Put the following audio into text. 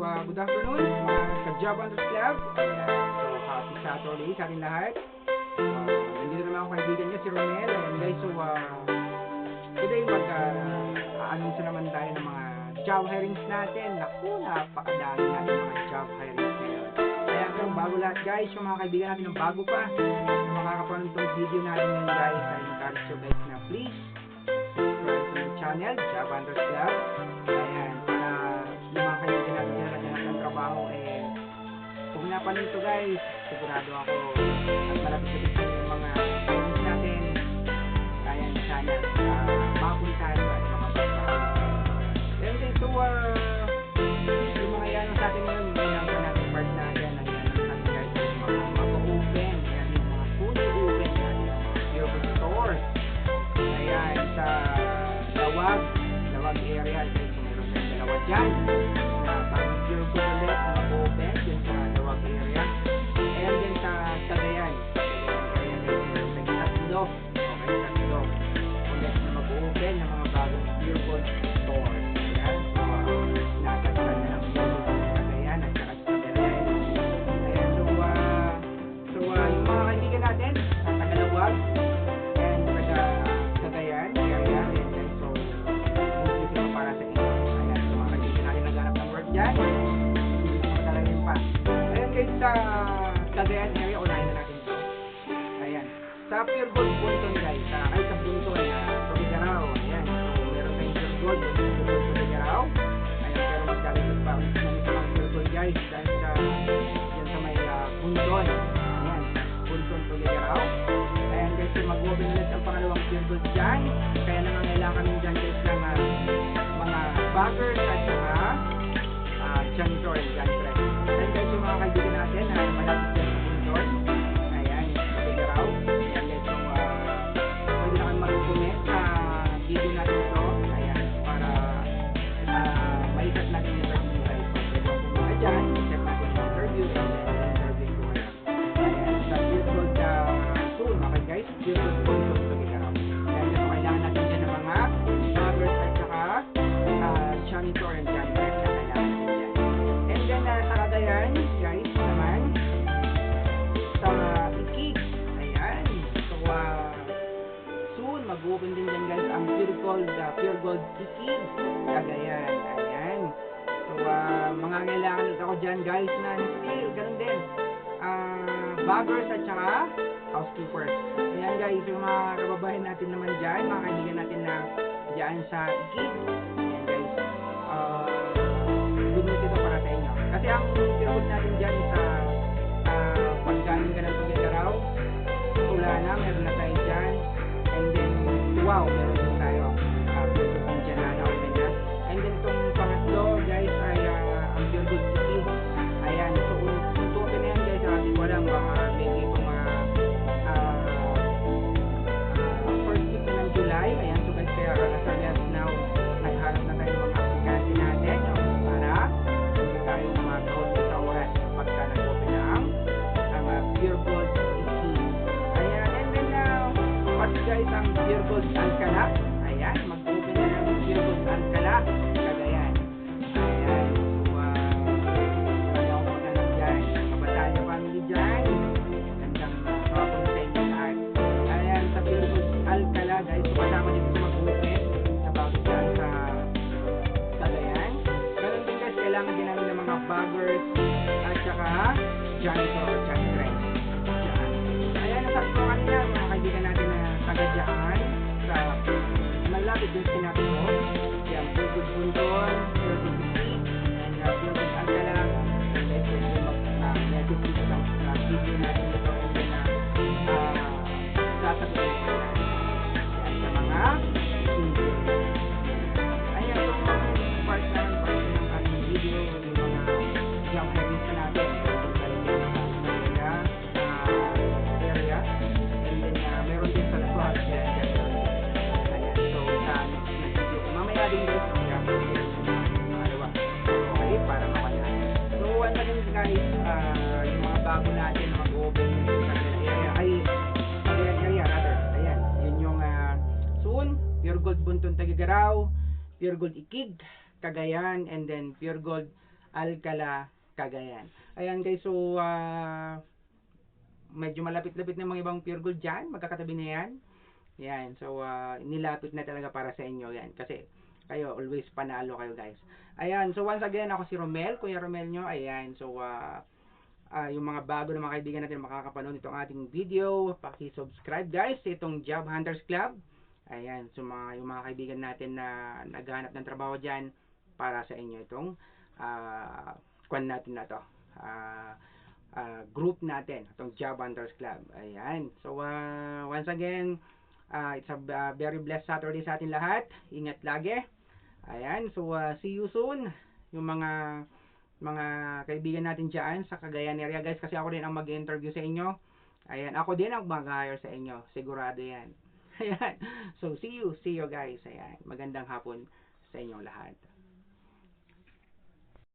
good afternoon mga ka-Job Hunters Club. Ayan, so happy Saturday sa ating lahat. Nandito naman ako kaibigan niya, si Romel. Ayan guys, so today mag-announce naman tayo ng mga job hirings natin. Naku, napakadami natin mga job hirings ngayon. Kaya pero bago lahat guys, yung mga kaibigan natin ng bago pa, na makakapanood itong video natin ngayon guys, I encourage you guys na please subscribe to the channel, Job Hunters Club. Ayan, para yung mga kaibigan natin na naghanap ng trabaho, kung napanood ito guys, sigurado ako at malapit sa yung mga hirings natin. Ayan, sana makapuntahan ba yung mga trabaho. Ayan guys, so yung mga yan sa atin ngayon, yung mga natin part na yan, ang yan sa atin guys, yung mga mag-open, yan yung mga fully open natin, yung mga pure stores. Ayan, sa Lawag area, guys, so meron tayong dalawa dyan, na parang pure food ulit, mag-open, dyan sa Lawag area. Ayan din sa Cagayan area, guys, meron tayong tatlo, okay, tatlo, ulit na mag-open ng mga bagong pure food stores. Ayan, nakatagpan na ng pure food sa Cagayan at saka sa Belen. Ayan, so yung mga kaibigan natin sa Tagalawag and Cagayan area, ayan guys, so mostly sila para sa inyo. Ayan, so mga kaibigan natin naghanap ng work dyan, hindi ko matalagin pa. Ayan guys, sa Cagayan area, unahin na natin ito. Ayan, sa Pure Gold Bunton guys, sa Bunton, Tugigaraw, ayan, so meron tayong Pure Gold, Tugigaraw. Ayan, pero mas daligot pa ng isang Pure Gold guys, dahil dyan sa may Bunton. Ayan, Bunton, Tugigaraw. Ayan guys, so mag-open ulit ang pangalawang Pure Gold dyan. Kaya nangangailangan kami dyan guys ng mga baggers at saka janitor and janitress. Ayan guys, yung mga kaibigan natin na malapit dyan sa Bunton. Ayan, Tugigaraw. Ayan guys, so pwede na kami mag-comment sa video natin ito. Ayan, para maikat natin yung interview guys. So pwede kong pumunta dyan, check natin yung interview and then interview ko kayo. Ayan, sa Pure Gold soon, okay guys, Pure Gold Bunton, Tugigaraw. Ayan, so kailangan natin dyan ng mga baggers at saka janitor and janitress na kailangan natin dyan. And then sa Cagayan guys naman, sa Ikig, ayan, so soon mag-open din dyan guys ang Pure Gold Ikig, Cagayan, ayan. So mga kailangan ako dyan guys na still, ganun din, baggers at saka housekeepers. Ayan guys, yung mga kababayan natin naman dyan, mga kaibigan natin na dyan sa Ikig, ayan guys, good news ito para sa inyo. Kasi ang Pure natin dyan sa pagkain ka ng Tugigaraw, wala na, meron na tayo dyan. And then, wow, meron din tayo. Pure dyan na open na. And then, itong pangatlo, guys, ay ang Pure Gold City. Ayan, so open na yan, guys. Hindi ko alam, baka maybe itong first week na ng July. Ayan, so guys, kaya as early as now, naghanap na tayo ng mga aplikante natin para hindi tayo makakaulit sa oras pagka nag-open na ang Pure Gold City. Ayan, and then pati guys ang Pure Gold Alcala. Ayan, mag-open na ng Pure Gold Alcala, Cagayan. Ayan, so ayaw ko na lang dyan, kabataan family dyan, gandang hapon sa inyo lahat. Ayan, sa Pure Gold Alcala guys, so kasama dito sa mag-open na bago dyan sa Cagayan. Ganun din guys, kailangan din namin ng mga baggers at saka janitor, janitress. Ayan, nasabi ko kanina mga kaibigan natin na taga-dyan sa malapit din sinabi ko. Yan, Pure Gold Bunton, Pure Gold City, and Pure Gold Alcala. And guys, pwede mag-message dito sa video natin ito and then sasagutin ko na yan sa mga video. Ayan, so mga part na ng ating video, yung mga job hirings na natin. Area. And then meron din sa Lasuag. Ayan, so sa next video. Mamaya din guys, makalawa. Okay, para makalawa. So once again guys, yung mga bago natin na mag-open sa area, area rather. Ayan, yun yung soon, Pure Gold Bunton, Tugigaraw, Pure Gold Ikig, Cagayan, and then Pure Gold Alcala, Cagayan. Ayan guys, so medyo malapit-lapit na mga ibang pure gold dyan, magkakatabi na yan. Yan, so nilapit na talaga para sa inyo yan kasi kayo always panalo kayo guys. Ayan, so once again ako si Romel, Kuya Romel nyo. Ayan, so yung mga bago na mga kaibigan natin makakapanood itong ating video, paki-subscribe guys sa itong Job Hunters Club. Ayan, so yung mga kaibigan natin na naghahanap ng trabaho diyan para sa inyo itong kwan natin na to. Group natin, itong Job Hunters Club. Ayan. So once again, it's a very blessed Saturday sa atin lahat. Ingat lagi. Ayan. So see you soon. Yung mga kaibigan natin diyan sa Cagayan area guys kasi ako din ang mag-interview sa inyo. Ayan, ako din ang mag-hire sa inyo. Sigurado 'yan. Ayan. So see you guys. Ayan. Magandang hapon sa inyong lahat.